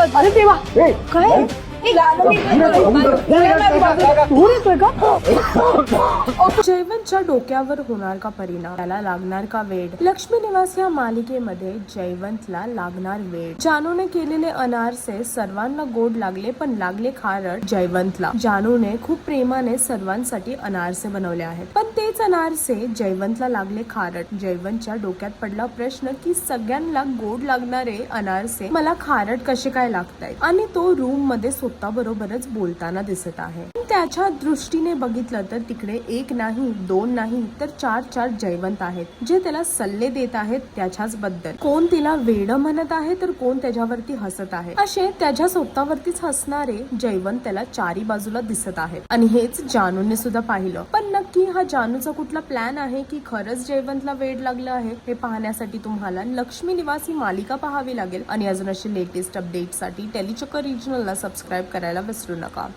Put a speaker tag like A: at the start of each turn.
A: अरे देवा काय जयवंतच्या डोक्यावर होणार का परिणाम, त्याला लागणार का वेड? लक्ष्मी निवास या मालिकेमध्ये जयवंतला लागणार वेड. जानूने केलेले अनारसे सर्वांना गोड लागले, पण लागले खारट जयवंतला. जानूने खूप प्रेमाने सर्वांसाठी अनारसे बनवले आहेत, पण तेच अनारसे जयवंतला लागले खारट. जयवंतच्या डोक्यात पडला प्रश्न की सगळ्यांना गोड लागणारे अनारसे मला खारट कसे काय लागतायत, आणि तो रूम मध्ये स्वतः बरोबरच बोलताना दिसत आहे. त्याच्या दृष्टीने बघितलं तर तिकडे एक नाही, दोन नाही, तर चार जयवंत आहेत, जे त्याला सल्ले देत आहेत त्याच्याच बद्दल. कोण तिला वेड म्हणत आहे, तर कोण त्याच्यावरती हसत आहे. असे त्याच्या स्वतःवरतीच हसणारे जयवंत त्याला चारी बाजूला दिसत आहेत. आणि हेच जानूने सुद्धा पाहिलं. पण नक्की हा जानूचा कुठला प्लॅन आहे की खरंच जयवंतला वेड लागलं आहे, हे पाहण्यासाठी तुम्हाला लक्ष्मी निवास ही मालिका पाहावी लागेल. आणि अजून असे लेटेस्ट अपडेट साठी टेलीचक्कर रिजनलला सबस्क्राईब करायला विसरू नका.